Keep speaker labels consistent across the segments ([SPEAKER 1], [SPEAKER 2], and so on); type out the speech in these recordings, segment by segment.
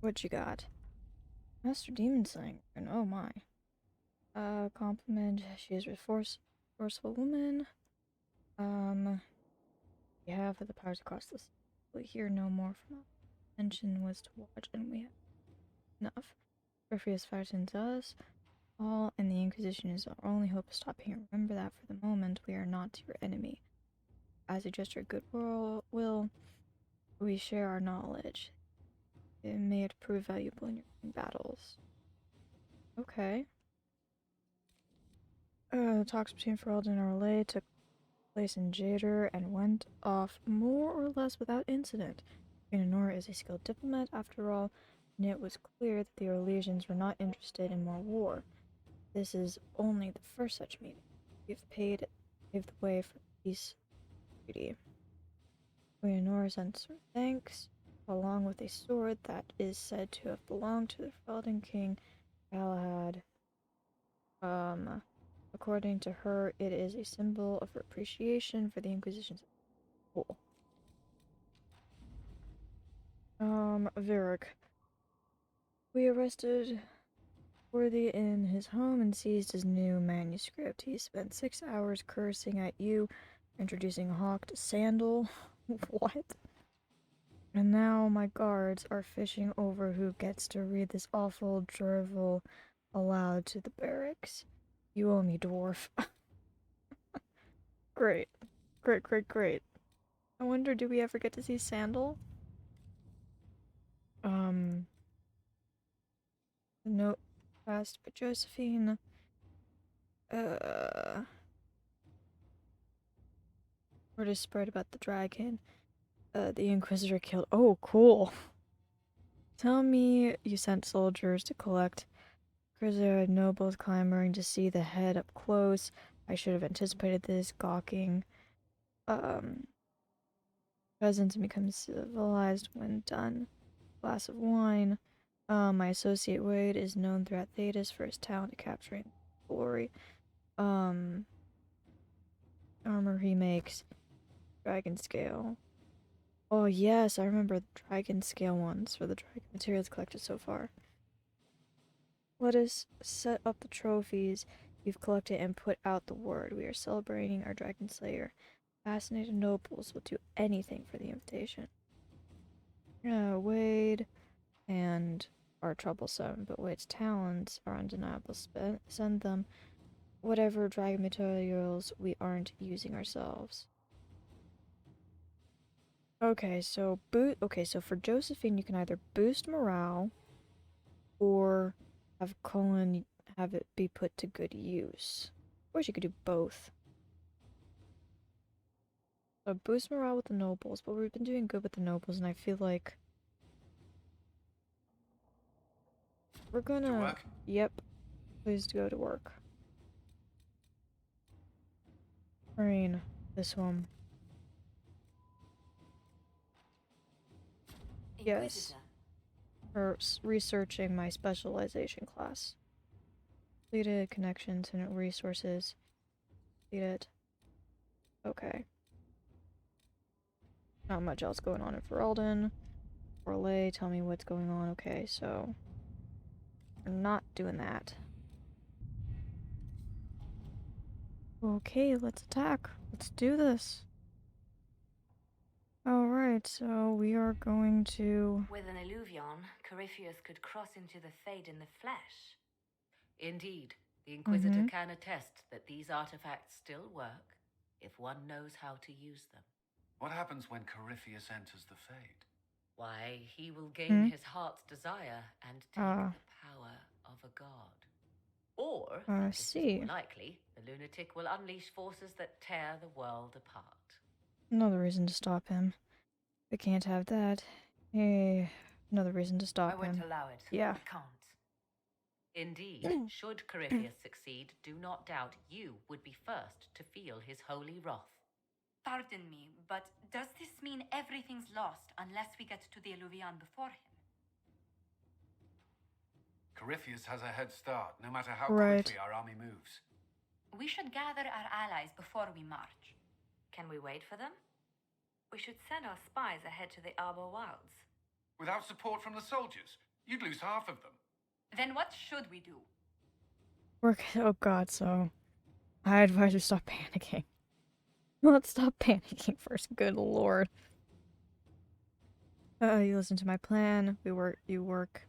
[SPEAKER 1] What you got? Master Demon Slayer. And oh my. Compliment. She is a forceful woman. Behalf of the powers across the sea. We hear no more from us. Intention was to watch, and we have enough. Orpheus frightens us all, and the Inquisition is our only hope of stopping her. Remember that for the moment, we are not your enemy. As a gesture of goodwill, we share our knowledge. May it prove valuable in your battles. Okay. The talks between Ferelden and Orlais took place in Jader and went off more or less without incident. Nora is a skilled diplomat, after all, and it was clear that the Orlesians were not interested in more war. This is only the first such meeting. We've paved the way for peace and treaty. Nora sends her thanks, along with a sword that is said to have belonged to the Ferelden king, Galahad. According to her, it is a symbol of her appreciation for the Inquisition's role. Varric. We arrested Worthy in his home and seized his new manuscript. He spent 6 hours cursing at you, introducing Hawk to Sandal. What? And now my guards are fishing over who gets to read this awful drivel aloud to the barracks. You owe me, dwarf. Great. Great. I wonder, do we ever get to see Sandal? Note passed by Josephine. Word is spread about the dragon. The Inquisitor killed. Oh, cool. Tell me you sent soldiers to collect Crisier nobles clamoring to see the head up close. I should have anticipated this, gawking. Peasants become civilized when done. Glass of wine. My associate Wade is known throughout Thedas for his talent at capturing glory. Armor he makes. Dragon scale. Oh yes, I remember the dragon scale ones for the dragon materials collected so far. Let us set up the trophies you've collected and put out the word. We are celebrating our dragon slayer. Fascinated nobles will do anything for the invitation. Wade and are troublesome, but Wade's talents are undeniable. Send them whatever dragon materials we aren't using ourselves. Okay, so for Josephine, you can either boost morale or have Colin have it be put to good use. Or you could do both. So boost morale with the nobles, but we've been doing good with the nobles, and I feel like we're gonna...
[SPEAKER 2] To work?
[SPEAKER 1] Yep. Please go to work. Marine, this one. Yes. For researching my specialization class. Completed connections and resources. Completed. Okay. Not much else going on in Ferelden. Orlais, tell me what's going on. Okay, so we're not doing that. Okay, let's attack. Let's do this. Alright, so we are going to...
[SPEAKER 3] With an illuvion, Corypheus could cross into the Fade in the flesh. Indeed, the Inquisitor can attest that these artifacts still work if one knows how to use them.
[SPEAKER 2] What happens when Corypheus enters the Fade?
[SPEAKER 3] Why, he will gain his heart's desire and take the power of a god. Or, and this is more likely, the lunatic will unleash forces that tear the world apart.
[SPEAKER 1] Another reason to stop him. We can't have that. Hey, another reason to stop him.
[SPEAKER 3] I won't allow it.
[SPEAKER 1] Yeah.
[SPEAKER 3] I can't. Indeed, should Corypheus succeed, do not doubt you would be first to feel his holy wrath.
[SPEAKER 4] Pardon me, but does this mean everything's lost unless we get to the Illuvian before him?
[SPEAKER 2] Corypheus has a head start, no matter how quickly our army moves.
[SPEAKER 4] We should gather our allies before we march.
[SPEAKER 3] Can we wait for them? We should send our spies ahead to the Arbor Wilds.
[SPEAKER 2] Without support from the soldiers? You'd lose half of them.
[SPEAKER 4] Then what should we do?
[SPEAKER 1] Oh god, so... I advise you stop panicking. Let's stop panicking first, good lord. You listen to my plan, you work.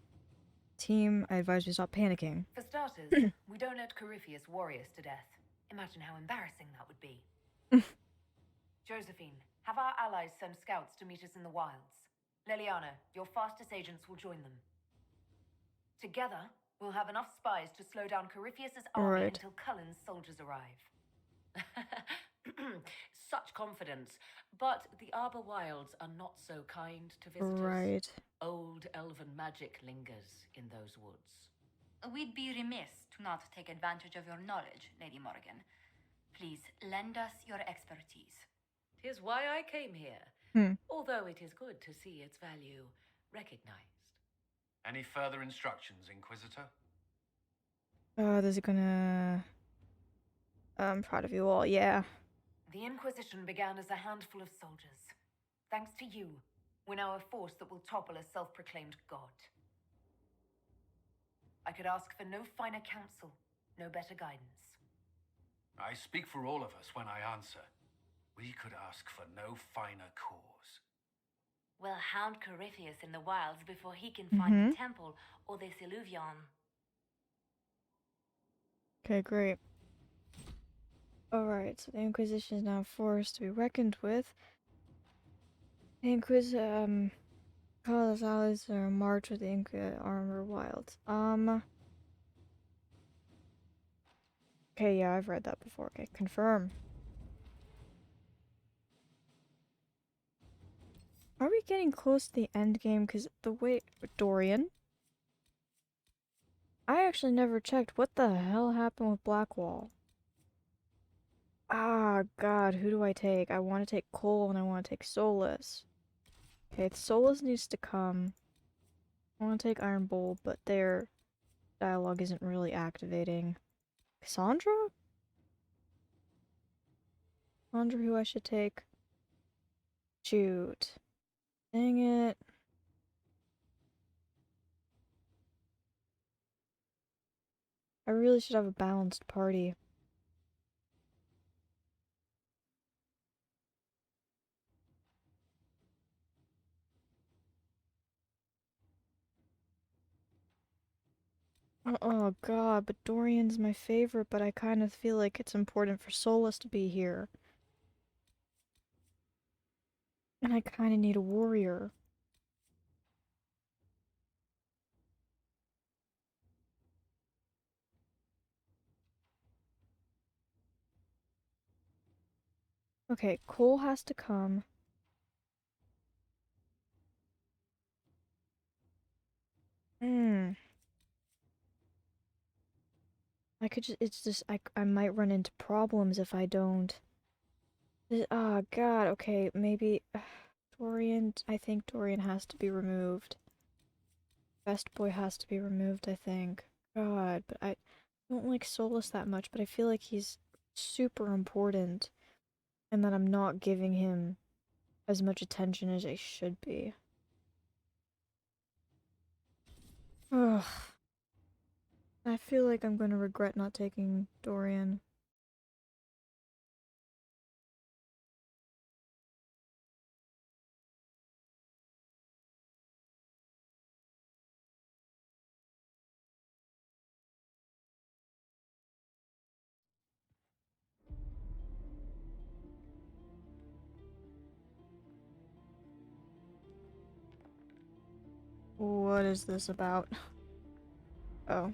[SPEAKER 1] Team, I advise you stop panicking.
[SPEAKER 3] For starters, we don't let Corypheus warriors to death. Imagine how embarrassing that would be. Josephine, have our allies send scouts to meet us in the wilds. Leliana, your fastest agents will join them. Together, we'll have enough spies to slow down Corypheus's army until Cullen's soldiers arrive. Such confidence, but the Arbor Wilds are not so kind to visitors.
[SPEAKER 1] Right.
[SPEAKER 3] Old elven magic lingers in those woods.
[SPEAKER 4] We'd be remiss to not take advantage of your knowledge, Lady Morgan. Please, lend us your expertise.
[SPEAKER 3] 'Tis why I came here, although it is good to see its value recognized.
[SPEAKER 2] Any further instructions, Inquisitor?
[SPEAKER 1] This is gonna... I'm proud of you all, yeah.
[SPEAKER 3] The Inquisition began as a handful of soldiers. Thanks to you, we're now a force that will topple a self-proclaimed god. I could ask for no finer counsel, no better guidance.
[SPEAKER 2] I speak for all of us when I answer. We could ask for no finer cause.
[SPEAKER 5] We'll hound Corypheus in the wilds before he can find the temple or this illuvion.
[SPEAKER 1] Okay, great. Alright, so the Inquisition is now forced to be reckoned with. The Inquisition, call his allies to march with the Armor Wilds. Okay, yeah, I've read that before. Okay, confirm. Are we getting close to the end game? Because the way... Dorian? I actually never checked what the hell happened with Blackwall. Ah, god, who do I take? I want to take Cole and I want to take Solus. Okay, Solus needs to come. I want to take Iron Bowl, but their dialogue isn't really activating. Cassandra? Cassandra, who I should take? Shoot. Dang it. I really should have a balanced party. Oh god, but Dorian's my favorite, but I kind of feel like it's important for Solus to be here. And I kind of need a warrior. Okay, Cole has to come. I could just, it's just, I might run into problems if I don't. Oh god, okay, maybe, Dorian, I think Dorian has to be removed. Best Boy has to be removed, I think. God, but I don't like Solus that much, but I feel like he's super important. And that I'm not giving him as much attention as I should be. Ugh. I feel like I'm gonna regret not taking Dorian. What is this about? Oh.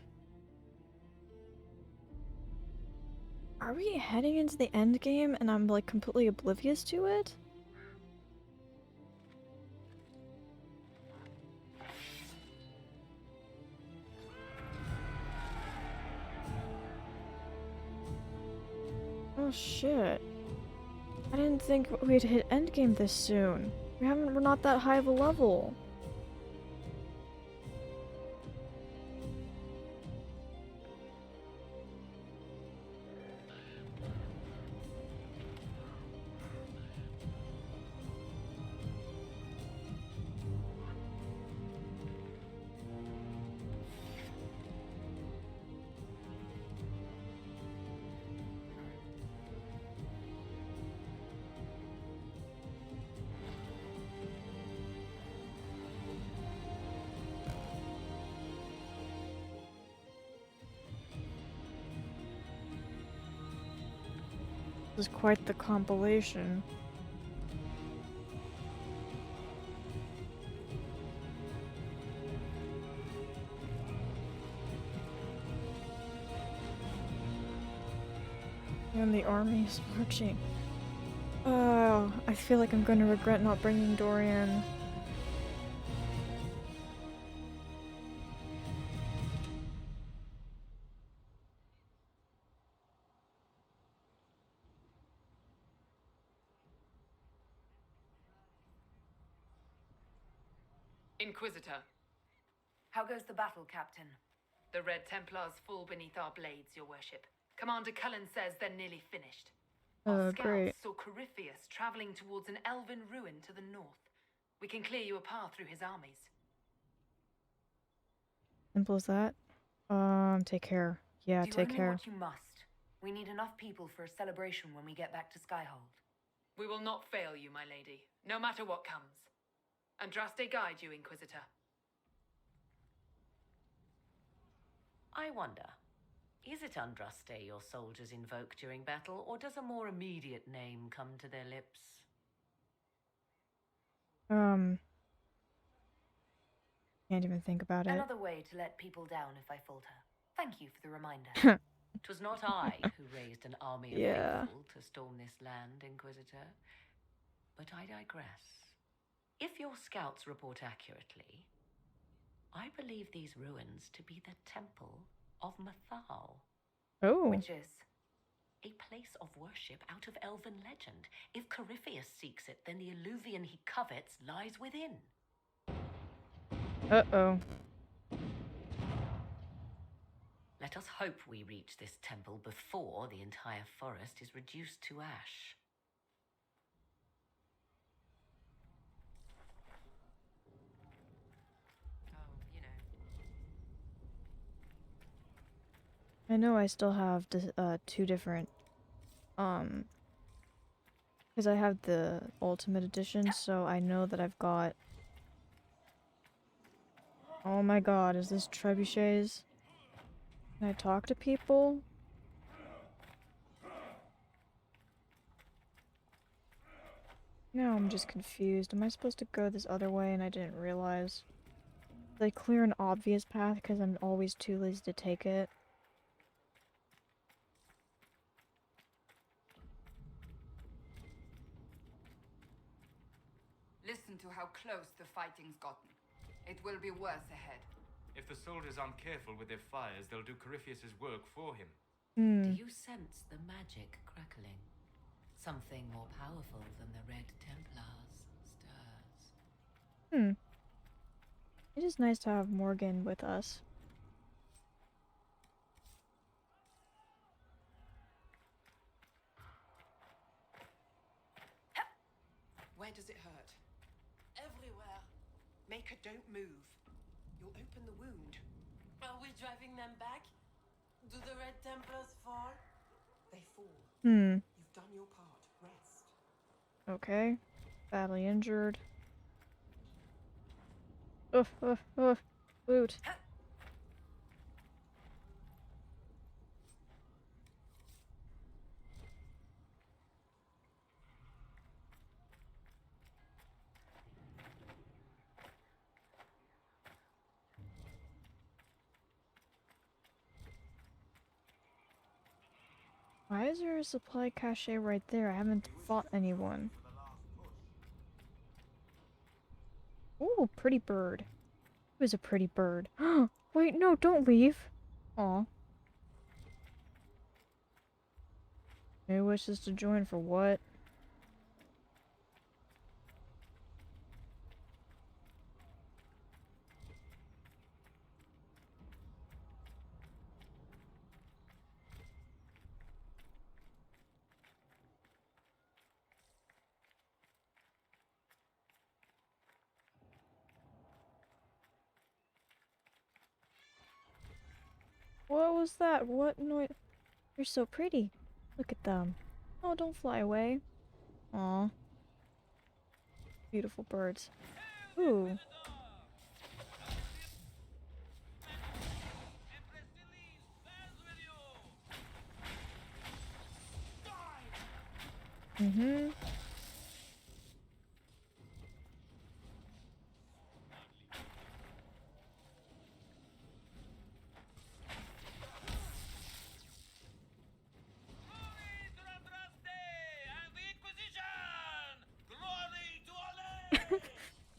[SPEAKER 1] Are we heading into the end game and I'm like completely oblivious to it? Oh shit. I didn't think we'd hit endgame this soon. We're not that high of a level. This is quite the compilation. And the army is marching. Oh, I feel like I'm going to regret not bringing Dorian.
[SPEAKER 6] Inquisitor.
[SPEAKER 7] How goes the battle, Captain?
[SPEAKER 6] The Red Templars fall beneath our blades, your worship. Commander Cullen says they're nearly finished. Our scouts
[SPEAKER 1] Great.
[SPEAKER 6] saw Corypheus traveling towards an elven ruin to the north. We can clear you a path through his armies.
[SPEAKER 1] Simple as that. Take care. Yeah, take care.
[SPEAKER 7] Do what you must. We need enough people for a celebration when we get back to Skyhold.
[SPEAKER 6] We will not fail you, my lady, no matter what comes. Andraste guide you, Inquisitor.
[SPEAKER 3] I wonder, is it Andraste your soldiers invoke during battle, or does a more immediate name come to their lips?
[SPEAKER 1] Can't even think about it.
[SPEAKER 7] Another way to let people down if I falter. Thank you for the reminder.
[SPEAKER 3] 'Twas not I who raised an army of faithful to storm this land, Inquisitor. But I digress. If your scouts report accurately, I believe these ruins to be the Temple of Mathal.
[SPEAKER 1] Oh.
[SPEAKER 7] Which is?
[SPEAKER 3] A place of worship out of elven legend. If Corypheus seeks it, then the alluvion he covets lies within.
[SPEAKER 1] Uh-oh.
[SPEAKER 3] Let us hope we reach this temple before the entire forest is reduced to ash.
[SPEAKER 1] I know I still have two different, because I have the Ultimate Edition, so I know that I've got... Oh my god, is this trebuchets? Can I talk to people? Now I'm just confused. Am I supposed to go this other way and I didn't realize? Did I clear an obvious path because I'm always too lazy to take it?
[SPEAKER 8] Listen to how close the fighting's gotten. It will be worse ahead.
[SPEAKER 9] If the soldiers aren't careful with their fires, they'll do Corypheus's work for him.
[SPEAKER 3] Do you sense the magic crackling? Something more powerful than the Red Templars stirs.
[SPEAKER 1] It is nice to have Morgan with us.
[SPEAKER 10] Where does it hurt? Everywhere. Maker, don't move. You'll open the wound. Are we driving them back? Do the Red Templars fall? They fall. You've done your part. Rest.
[SPEAKER 1] Okay. Badly injured. Oof, oof, oof. Boot. Why is there a supply cache right there? I haven't fought anyone. Ooh, pretty bird. Who's a pretty bird? Wait, no, don't leave. Aw. Who wishes to join for what? What was that? What noise? You're so pretty. Look at them. Oh, don't fly away. Aw. Beautiful birds. Ooh. Mm-hmm.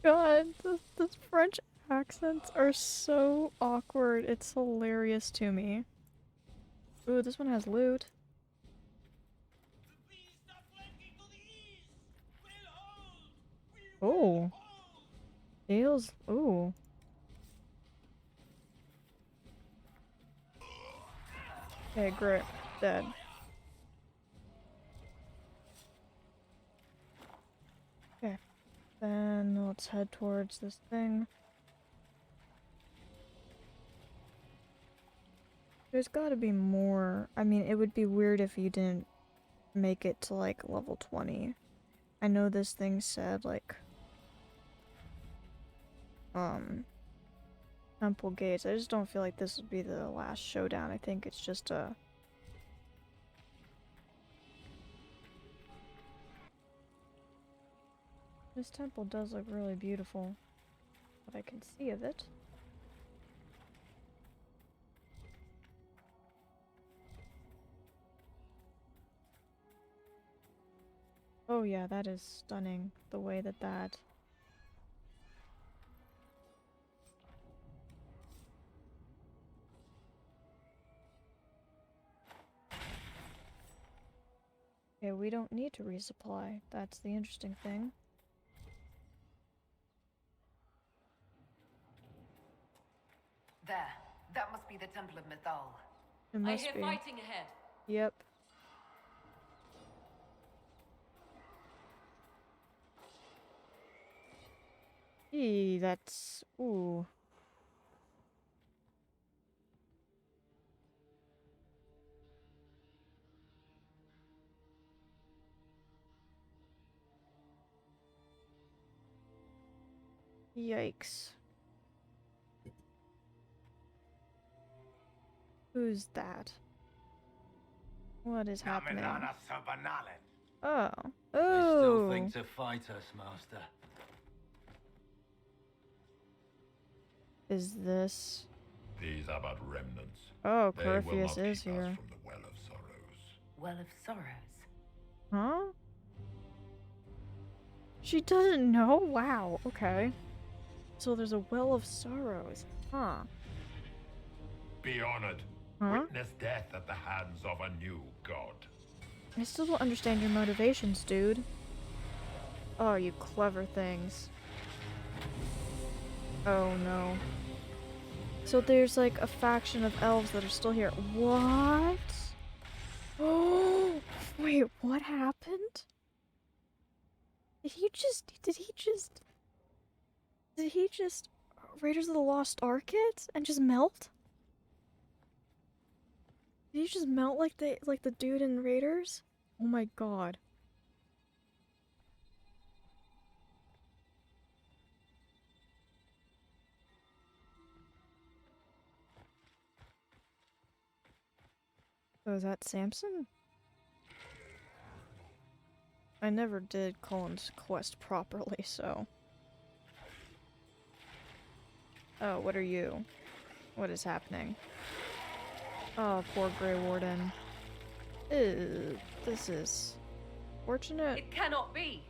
[SPEAKER 1] God, the French accents are so awkward. It's hilarious to me. Ooh, this one has loot. Oh. Dale's. Ooh. Okay, great. Dead. Okay. Then let's head towards this thing. There's gotta be more. I mean, it would be weird if you didn't make it to, like, level 20. I know this thing said, like, temple gates. I just don't feel like this would be the last showdown. I think it's just a... This temple does look really beautiful. What I can see of it. Oh yeah, that is stunning. The way that... Okay, we don't need to resupply. That's the interesting thing.
[SPEAKER 7] There. That must be the Temple of Mythal.
[SPEAKER 1] It must
[SPEAKER 3] I hear
[SPEAKER 1] be.
[SPEAKER 3] fighting ahead.
[SPEAKER 1] Yep. Eee, that's... Ooh. Yikes. Who's that? What is happening? Oh.
[SPEAKER 2] I still think
[SPEAKER 1] Oh.
[SPEAKER 2] to fight us, Master.
[SPEAKER 1] Is this...
[SPEAKER 11] These are but remnants.
[SPEAKER 1] Oh,
[SPEAKER 11] They will
[SPEAKER 1] Corypheus
[SPEAKER 11] not
[SPEAKER 1] is
[SPEAKER 11] keep us
[SPEAKER 1] here.
[SPEAKER 11] from the Well of Sorrows.
[SPEAKER 3] Well of Sorrows.
[SPEAKER 1] Huh? She doesn't know? Wow, okay. So there's a Well of Sorrows. Huh.
[SPEAKER 11] Be honored.
[SPEAKER 1] Huh?
[SPEAKER 11] Witness death at the hands of a new god.
[SPEAKER 1] I still don't understand your motivations, dude. Oh, you clever things. Oh no. So there's like a faction of elves that are still here. What? Oh, wait, what happened? Did he just Raiders of the Lost Ark it and just melt? Did he just melt like the dude in Raiders? Oh my god. So is that Samson? I never did Colin's quest properly, so... Oh, what are you? What is happening? Oh, poor Grey Warden. Ew, this is... fortunate.
[SPEAKER 3] It cannot be!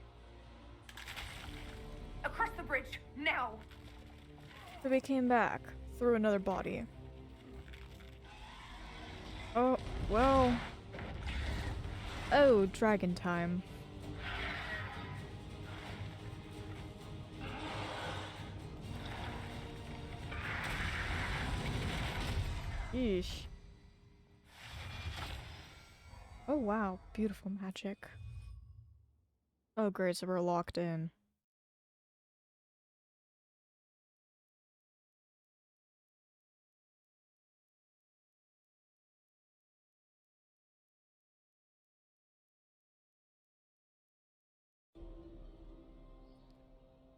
[SPEAKER 7] Across the bridge, now!
[SPEAKER 1] So we came back through another body. Oh, well... Oh, dragon time. Yeesh. Oh wow, beautiful magic. Oh great, so we're locked in.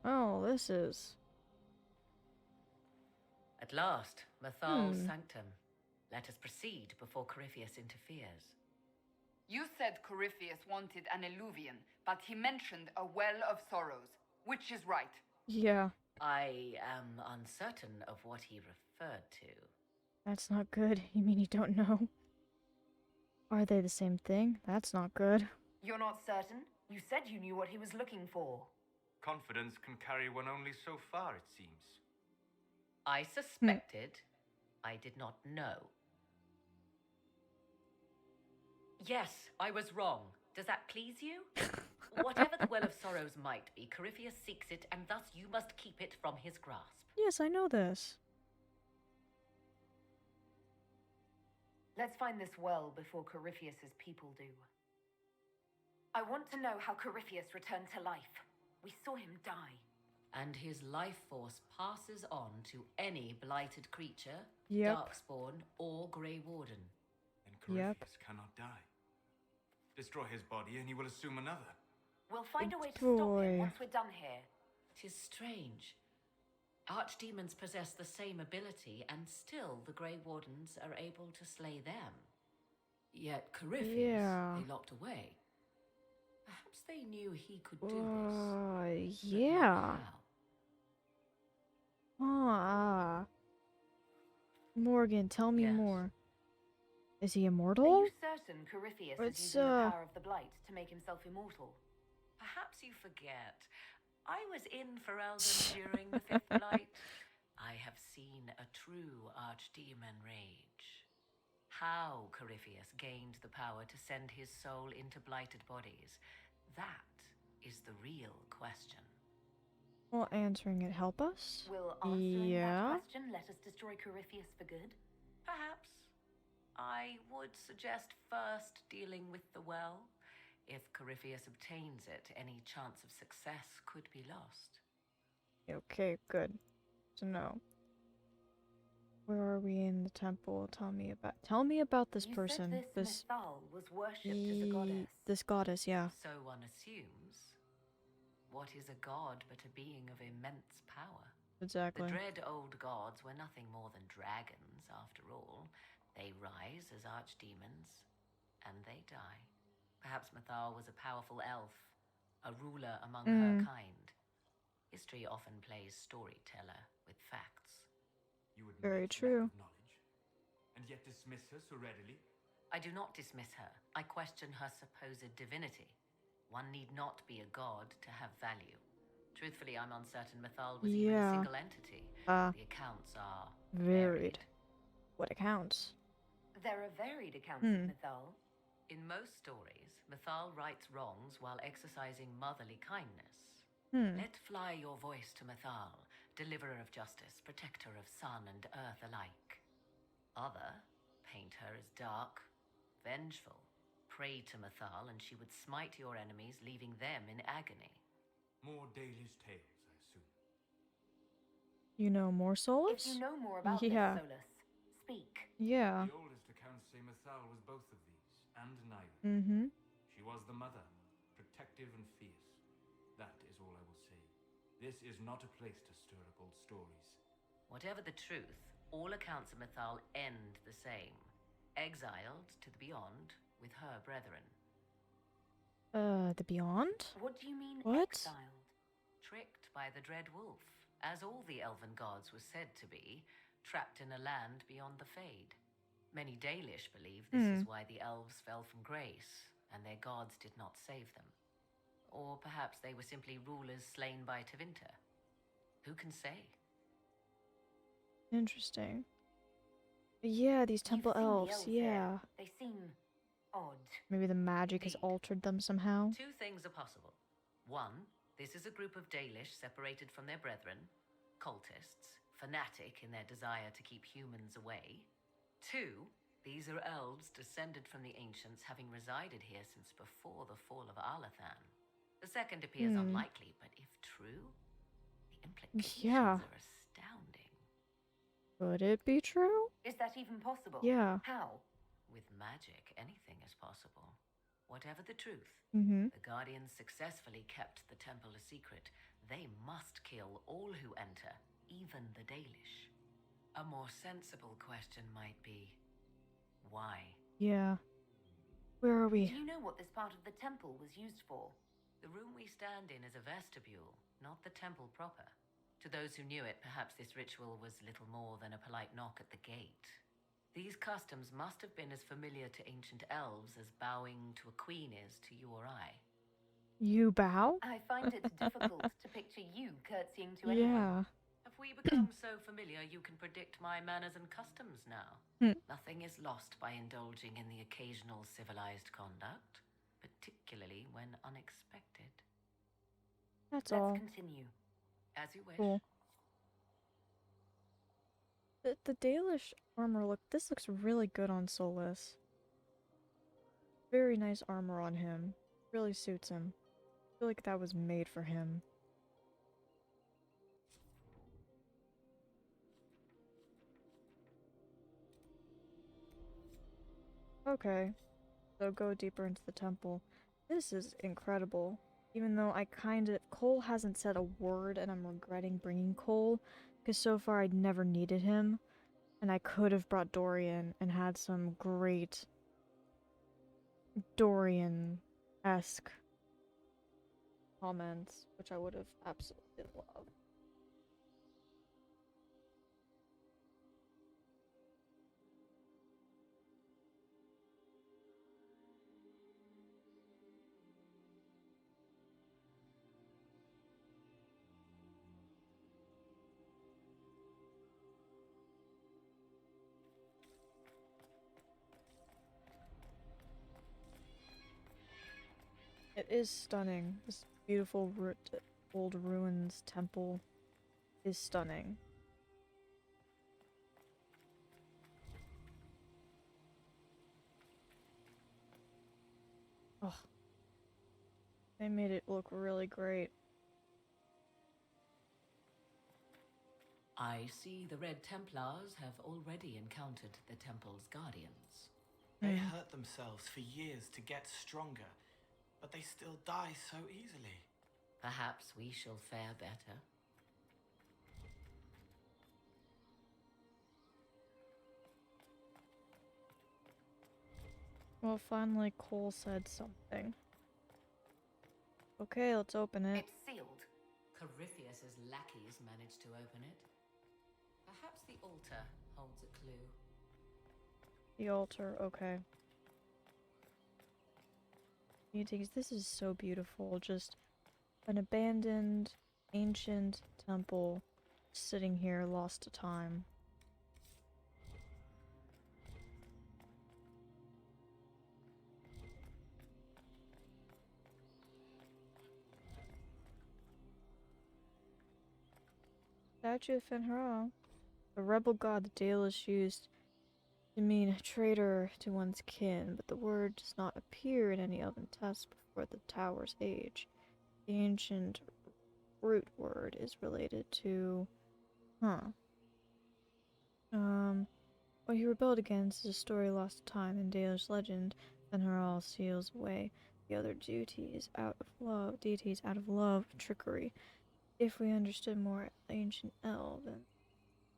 [SPEAKER 1] Oh, this is...
[SPEAKER 3] At last, Mythal's sanctum. Let us proceed before Corypheus interferes.
[SPEAKER 8] You said Corypheus wanted an alluvion, but he mentioned a well of sorrows. Which is right?
[SPEAKER 1] Yeah.
[SPEAKER 3] I am uncertain of what he referred to.
[SPEAKER 1] That's not good. You mean you don't know? Are they the same thing? That's not good.
[SPEAKER 7] You're not certain? You said you knew what he was looking for.
[SPEAKER 9] Confidence can carry one only so far, it seems.
[SPEAKER 3] I suspected. I did not know. Yes, I was wrong. Does that please you? Whatever the Well of Sorrows might be, Corypheus seeks it, and thus you must keep it from his grasp.
[SPEAKER 1] Yes, I know this.
[SPEAKER 7] Let's find this well before Corypheus's people do. I want to know how Corypheus returned to life. We saw him die.
[SPEAKER 3] And his life force passes on to any blighted creature,
[SPEAKER 1] Yep.
[SPEAKER 3] darkspawn, or Grey Warden.
[SPEAKER 9] And Corypheus cannot die. Destroy his body and he will assume another.
[SPEAKER 7] We'll find a way to stop him once we're done here.
[SPEAKER 3] 'Tis strange. Archdemons possess the same ability, and still the Grey Wardens are able to slay them. Yet Corypheus, they locked away. Perhaps they knew he could do this.
[SPEAKER 1] Yeah. Morgan, tell me more. Is he immortal?
[SPEAKER 7] Are you certain Corypheus is using the power of the Blight to make himself immortal?
[SPEAKER 3] Perhaps you forget. I was in Ferelden during the Fifth Blight. I have seen a true archdemon rage. How Corypheus gained the power to send his soul into blighted bodies, that is the real question.
[SPEAKER 1] Will answering it help us?
[SPEAKER 7] Will answering that question let us destroy Corypheus for good?
[SPEAKER 3] Perhaps. I would suggest first dealing with the well. If Corypheus obtains it, any chance of success could be lost.
[SPEAKER 1] Okay, good to know. Where are we in the temple? Tell me about this person.
[SPEAKER 7] Said this Mythal was worshipped as a goddess.
[SPEAKER 1] This goddess, yeah.
[SPEAKER 3] So one assumes. What is a god but a being of immense power?
[SPEAKER 1] Exactly.
[SPEAKER 3] The dread old gods were nothing more than dragons, after all. They rise as archdemons, and they die. Perhaps Mythal was a powerful elf, a ruler among her kind. History often plays storyteller with facts.
[SPEAKER 9] You admit
[SPEAKER 1] Very
[SPEAKER 9] lack
[SPEAKER 1] true.
[SPEAKER 9] of knowledge, and yet dismiss her so readily?
[SPEAKER 3] I do not dismiss her. I question her supposed divinity. One need not be a god to have value. Truthfully, I'm uncertain Mythal was even a single entity. The accounts are varied.
[SPEAKER 1] What accounts?
[SPEAKER 7] There are varied accounts of Mythal.
[SPEAKER 3] In most stories, Mythal rights wrongs while exercising motherly kindness. Let fly your voice to Mythal, deliverer of justice, protector of sun and earth alike. Other paint her as dark, vengeful. Pray to Mythal and she would smite your enemies, leaving them in agony.
[SPEAKER 9] More Dalish tales, I assume.
[SPEAKER 1] You know more Solus?
[SPEAKER 7] If you know more about this Solus, speak.
[SPEAKER 1] Yeah.
[SPEAKER 9] The oldest accounts say Mythal was both of these, and neither. She was the mother, protective and fierce. That is all I will say. This is not a place to stir up old stories.
[SPEAKER 3] Whatever the truth, all accounts of Mythal end the same. Exiled to the beyond with her brethren.
[SPEAKER 1] The beyond?
[SPEAKER 7] What do you mean exiled?
[SPEAKER 3] Tricked by the dread wolf, as all the elven gods were said to be, trapped in a land beyond the Fade. Many Dalish believe this is why the elves fell from grace, and their gods did not save them. Or perhaps they were simply rulers slain by Tevinter. Who can say?
[SPEAKER 1] Interesting. Yeah, these temple elves, yeah.
[SPEAKER 7] They seem odd.
[SPEAKER 1] Maybe the magic has altered them somehow.
[SPEAKER 3] Two things are possible. One, this is a group of Dalish separated from their brethren, cultists, fanatic in their desire to keep humans away. Two, these are elves descended from the ancients, having resided here since before the fall of Alathan. The second appears unlikely, but if true, the implications are astounding.
[SPEAKER 1] Could it be true?
[SPEAKER 7] Is that even possible?
[SPEAKER 1] Yeah.
[SPEAKER 7] How?
[SPEAKER 3] With magic, anything is possible. Whatever the truth,
[SPEAKER 1] Mm-hmm.
[SPEAKER 3] the Guardians successfully kept the temple a secret. They must kill all who enter, even the Dalish. A more sensible question might be, why?
[SPEAKER 1] Yeah. Where are we?
[SPEAKER 5] Do you know what this part of the temple was used for?
[SPEAKER 3] The room we stand in is a vestibule, not the temple proper. To those who knew it, perhaps this ritual was little more than a polite knock at the gate. These customs must have been as familiar to ancient elves as bowing to a queen is to you or I.
[SPEAKER 1] You bow?
[SPEAKER 5] I find it difficult to picture you curtsying to anyone.
[SPEAKER 1] Yeah.
[SPEAKER 3] Have we become so familiar you can predict my manners and customs now? Nothing is lost by indulging in the occasional civilized conduct, particularly when unexpected.
[SPEAKER 1] That's
[SPEAKER 5] Let's
[SPEAKER 1] all.
[SPEAKER 5] continue.
[SPEAKER 3] As you wish.
[SPEAKER 1] Cool. The Dalish armor this looks really good on Solus. Very nice armor on him. Really suits him. I feel like that was made for him. Okay, so go deeper into the temple. This is incredible. Even though Cole hasn't said a word and I'm regretting bringing Cole, because so far I'd never needed him, and I could have brought Dorian and had some great Dorian-esque comments, which I would have absolutely loved. It is stunning. This beautiful old ruins temple is stunning. Oh, they made it look really great.
[SPEAKER 3] I see the Red Templars have already encountered the temple's guardians.
[SPEAKER 12] They hurt themselves for years to get stronger, but they still die so easily.
[SPEAKER 3] Perhaps we shall fare better.
[SPEAKER 1] Well, finally Cole said something. Okay, let's open it.
[SPEAKER 5] It's sealed.
[SPEAKER 3] Corypheus's lackeys managed to open it. Perhaps the altar holds a clue.
[SPEAKER 1] The altar, okay. Paintings, this is so beautiful. Just an abandoned, ancient temple sitting here lost to time. Statue of Fenrir, a rebel god the Dalish used to mean traitor to one's kin, but the word does not appear in any Elven text before the tower's age. The ancient root word is related to... What he rebelled against is a story lost to time in Dalish legend. Fenrir seals away the other deities out of love, trickery. If we understood more ancient Elven,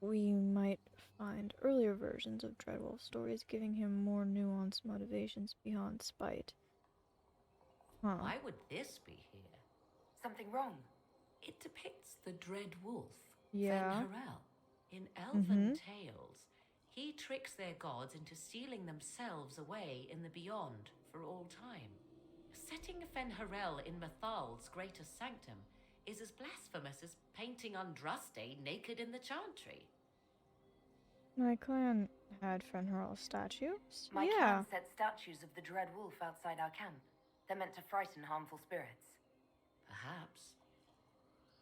[SPEAKER 1] we might find earlier versions of Dreadwolf stories giving him more nuanced motivations beyond spite.
[SPEAKER 3] Why would this be here?
[SPEAKER 5] Something wrong?
[SPEAKER 3] It depicts the Dread Wolf,
[SPEAKER 1] Yeah.
[SPEAKER 3] Fenrir. In Elven tales, he tricks their gods into sealing themselves away in the beyond for all time. Setting Fenrir in Mathal's greatest sanctum is as blasphemous as painting Andraste naked in the chantry.
[SPEAKER 1] My clan had Fenrir statues?
[SPEAKER 5] My
[SPEAKER 1] yeah.
[SPEAKER 5] clan set statues of the Dread Wolf outside our camp. They're meant to frighten harmful spirits.
[SPEAKER 3] Perhaps.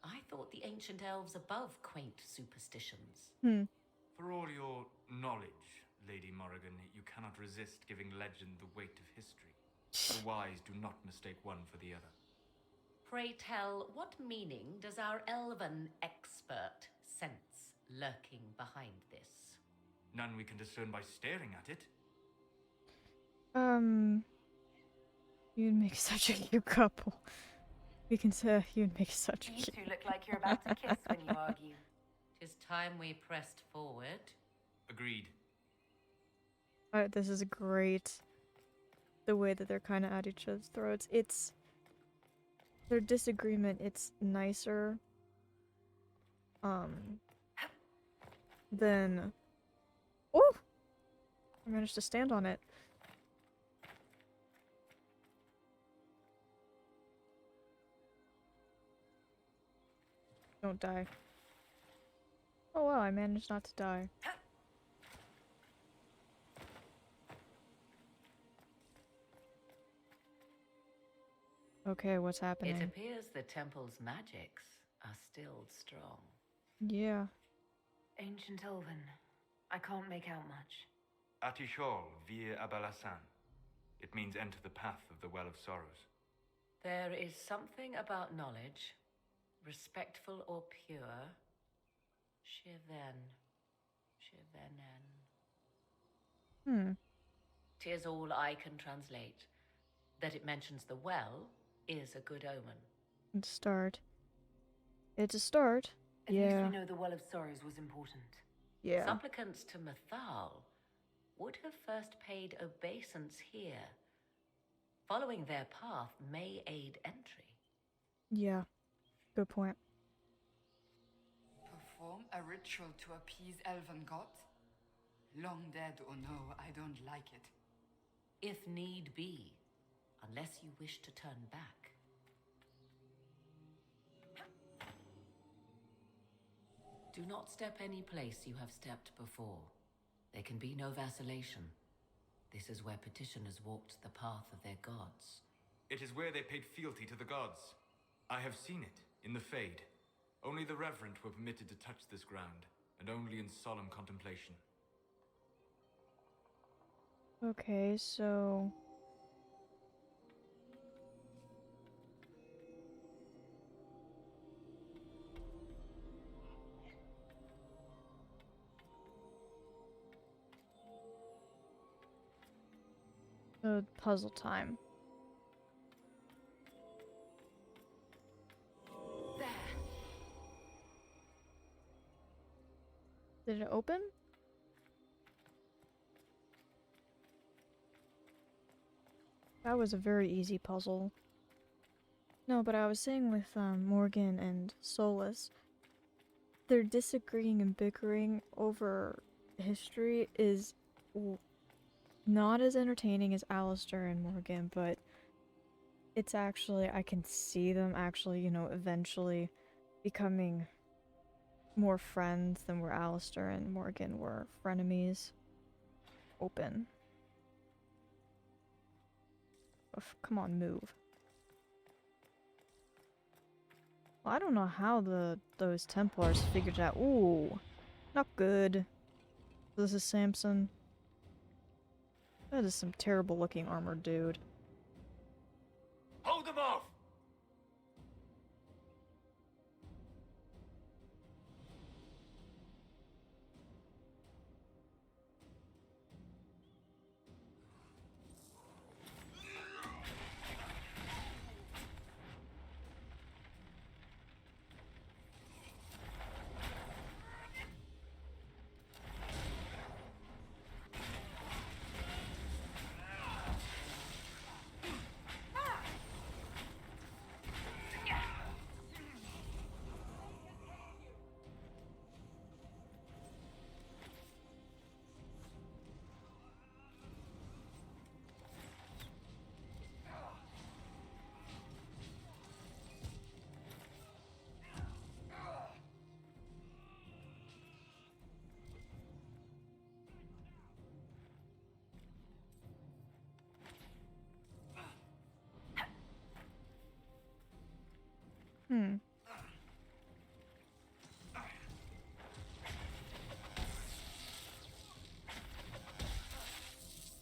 [SPEAKER 3] I thought the ancient elves above quaint superstitions.
[SPEAKER 9] For all your knowledge, Lady Morrigan, you cannot resist giving legend the weight of history. The wise do not mistake one for the other.
[SPEAKER 3] Pray tell, what meaning does our elven expert sense lurking behind this?
[SPEAKER 9] None we can discern by staring at it.
[SPEAKER 1] You'd make such a cute couple. We can say you'd make such a
[SPEAKER 5] You
[SPEAKER 1] cute
[SPEAKER 5] two look like you're about to kiss when you argue.
[SPEAKER 3] 'Tis time we pressed forward.
[SPEAKER 9] Agreed.
[SPEAKER 1] Alright, this is great. the way that they're kind of at each other's throats. It's their disagreement. It's nicer than. Oh, I managed to stand on it. Don't die. Oh wow, I managed not to die. Okay, what's happening?
[SPEAKER 3] It appears the temple's magics are still strong.
[SPEAKER 1] Yeah.
[SPEAKER 7] Ancient Elven. I can't make out much.
[SPEAKER 9] Atishol vir Abalasan. It means enter the path of the Well of Sorrows.
[SPEAKER 3] There is something about knowledge, respectful or pure. Shiven. Shivenen. 'Tis all I can translate. That it mentions the well is a good omen.
[SPEAKER 1] It's a start. It's a start.
[SPEAKER 7] At least we know the Well of Sorrows was important.
[SPEAKER 1] Yeah.
[SPEAKER 3] Supplicants to Mythal would have first paid obeisance here. Following their path may aid entry.
[SPEAKER 1] Yeah. Good point.
[SPEAKER 8] Perform a ritual to appease elven gods? Long dead or no, I don't like it.
[SPEAKER 3] If need be, unless you wish to turn back. Do not step any place you have stepped before. There can be no vacillation. This is where petitioners walked the path of their gods.
[SPEAKER 9] It is where they paid fealty to the gods. I have seen it, in the Fade. Only the reverent were permitted to touch this ground, and only in solemn contemplation.
[SPEAKER 1] Okay, so... puzzle time.
[SPEAKER 7] There.
[SPEAKER 1] Did it open? That was a very easy puzzle. No, but I was saying with Morgan and Solus, their disagreeing and bickering over history is not as entertaining as Alistair and Morgan, but it's actually, I can see them actually, you know, eventually becoming more friends than where Alistair and Morgan were frenemies. Open. Oh, come on, move. Well, I don't know how those Templars figured out. Ooh, not good. This is Samson. That is some terrible looking armor, dude.
[SPEAKER 9] Hold them off!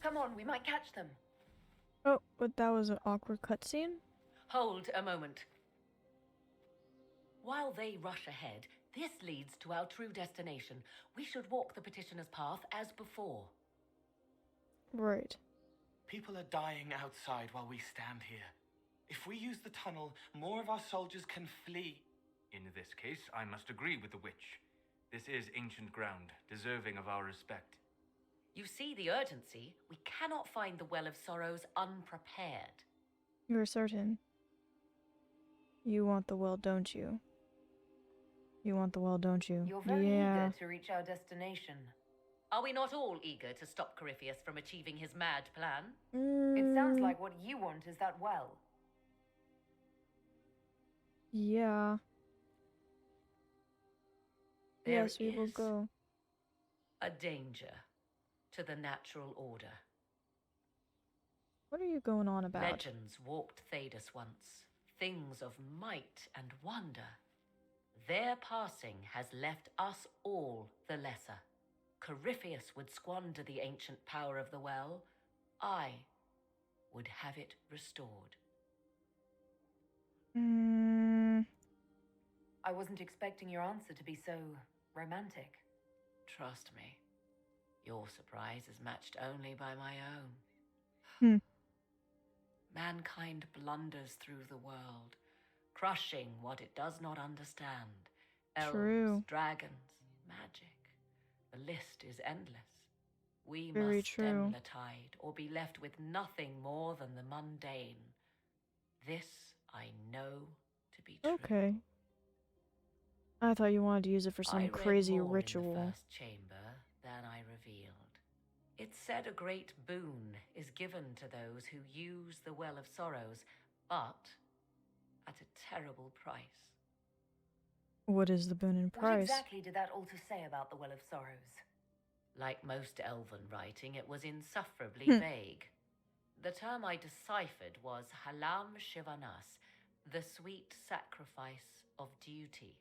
[SPEAKER 7] Come on, we might catch them.
[SPEAKER 1] Oh, but that was an awkward cutscene.
[SPEAKER 3] Hold a moment. While they rush ahead, this leads to our true destination. We should walk the petitioner's path as before.
[SPEAKER 1] Right.
[SPEAKER 12] People are dying outside while we stand here. If we use the tunnel, more of our soldiers can flee.
[SPEAKER 9] In this case, I must agree with the witch. This is ancient ground, deserving of our respect.
[SPEAKER 3] You see the urgency. We cannot find the Well of Sorrows unprepared.
[SPEAKER 1] You are certain. You want the well, don't you? You want the well, don't you?
[SPEAKER 7] You're very eager to reach our destination.
[SPEAKER 3] Are we not all eager to stop Corypheus from achieving his mad plan?
[SPEAKER 7] It sounds like what you want is that well.
[SPEAKER 1] Yeah. Yes, we will go.
[SPEAKER 3] A danger to the natural order.
[SPEAKER 1] What are you going on about?
[SPEAKER 3] Legends walked Thedas once, things of might and wonder. Their passing has left us all the lesser. Corypheus would squander the ancient power of the well. I would have it restored.
[SPEAKER 7] I wasn't expecting your answer to be so romantic.
[SPEAKER 3] Trust me, your surprise is matched only by my own. Mankind blunders through the world, crushing what it does not understand. Elves, dragons, magic. The list is endless. We must stem the tide, or be left with nothing more than the mundane. This I know to be true.
[SPEAKER 1] Okay. I thought you wanted to use it for some crazy ritual.
[SPEAKER 3] In the first chamber than I revealed. It said a great boon is given to those who use the Well of Sorrows, but at a terrible price.
[SPEAKER 1] What is the boon and price?
[SPEAKER 7] What exactly did that altar say about the Well of Sorrows?
[SPEAKER 3] Like most elven writing, it was insufferably vague. The term I deciphered was Halam Shivanas, the sweet sacrifice of duty.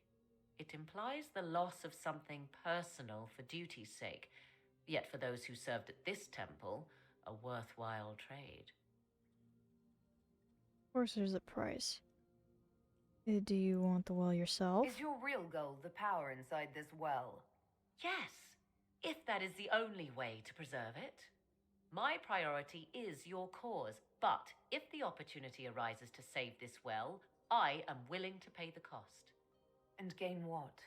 [SPEAKER 3] It implies the loss of something personal for duty's sake, yet for those who served at this temple, a worthwhile trade.
[SPEAKER 1] Of course there's a price. Do you want the well yourself?
[SPEAKER 7] Is your real goal the power inside this well?
[SPEAKER 3] Yes, if that is the only way to preserve it. My priority is your cause, but if the opportunity arises to save this well, I am willing to pay the cost.
[SPEAKER 7] And gain what?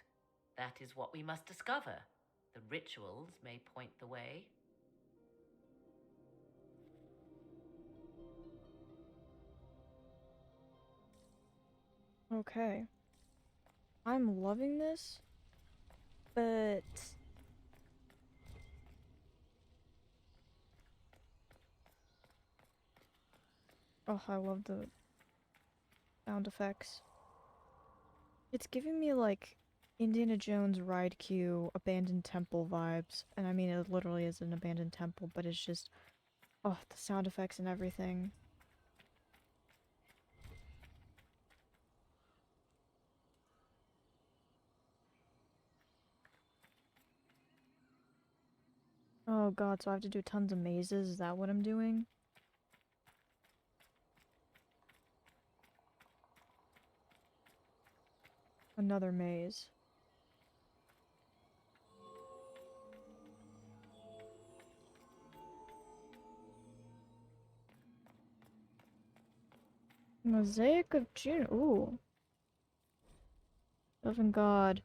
[SPEAKER 3] That is what we must discover. The rituals may point the way.
[SPEAKER 1] Okay. I'm loving this, but... Oh, I love the sound effects. It's giving me, like, Indiana Jones ride queue, abandoned temple vibes. And I mean, it literally is an abandoned temple, but it's just... Oh, the sound effects and everything. Oh god, so I have to do tons of mazes? Is that what I'm doing? Another maze. Mosaic of June. Ooh. Elven God.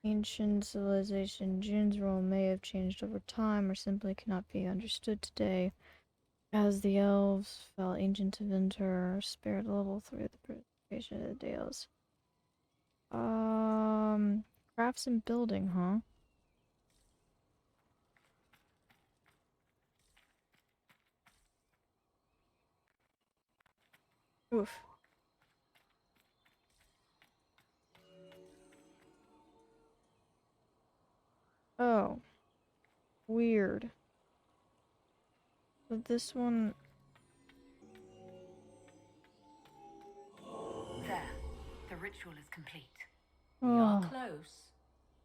[SPEAKER 1] Ancient civilization. June's role may have changed over time or simply cannot be understood today. As the elves fell ancient to winter, spirit level through the purification of the Dales. Crafts and building, huh? Oof. Oh. Weird. But this one...
[SPEAKER 7] There. The ritual is complete.
[SPEAKER 3] We are close.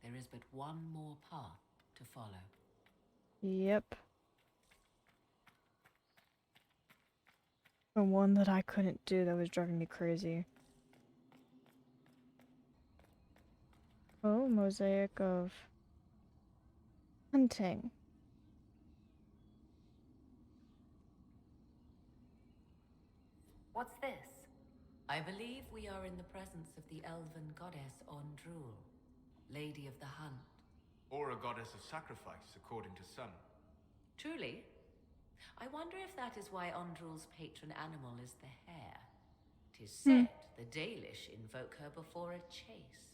[SPEAKER 3] There is but one more path to follow.
[SPEAKER 1] Yep. The one that I couldn't do that was driving me crazy. Oh, mosaic of hunting.
[SPEAKER 7] What's this?
[SPEAKER 3] I believe we are in the presence of the elven goddess Ondrul, Lady of the Hunt.
[SPEAKER 9] Or a goddess of sacrifice, according to some.
[SPEAKER 3] Truly? I wonder if that is why Ondrul's patron animal is the hare. 'Tis said the Dalish invoke her before a chase,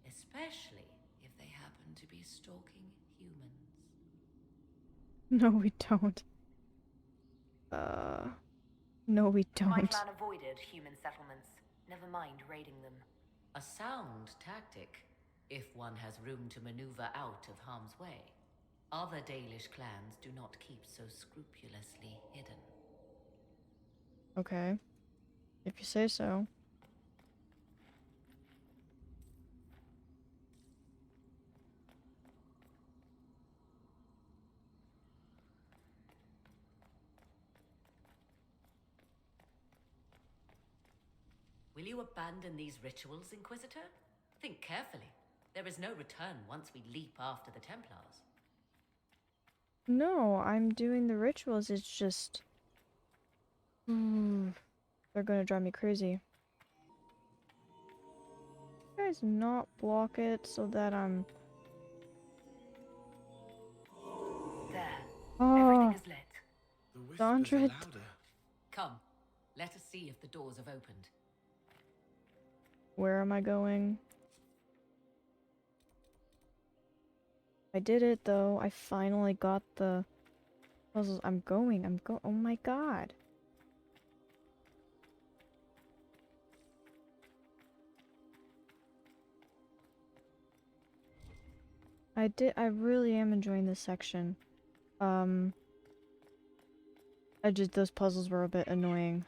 [SPEAKER 3] especially if they happen to be stalking humans.
[SPEAKER 1] No, we don't. No, we don't.
[SPEAKER 7] My clan avoided human settlements. Never mind raiding them.
[SPEAKER 3] A sound tactic, if one has room to maneuver out of harm's way. Other Dalish clans do not keep so scrupulously hidden.
[SPEAKER 1] Okay. If you say so.
[SPEAKER 3] Will you abandon these rituals, Inquisitor? Think carefully. There is no return once we leap after the Templars.
[SPEAKER 1] No, I'm doing the rituals. It's just... they're gonna drive me crazy. You guys not block it so that I'm...
[SPEAKER 7] There.
[SPEAKER 1] Oh,
[SPEAKER 7] Everything is lit.
[SPEAKER 10] The whispers
[SPEAKER 1] Dondra.
[SPEAKER 10] are louder.
[SPEAKER 3] Come, let us see if the doors have opened.
[SPEAKER 1] Where am I going? I did it though. I finally got the puzzles. Oh my god. I really am enjoying this section. Those puzzles were a bit annoying.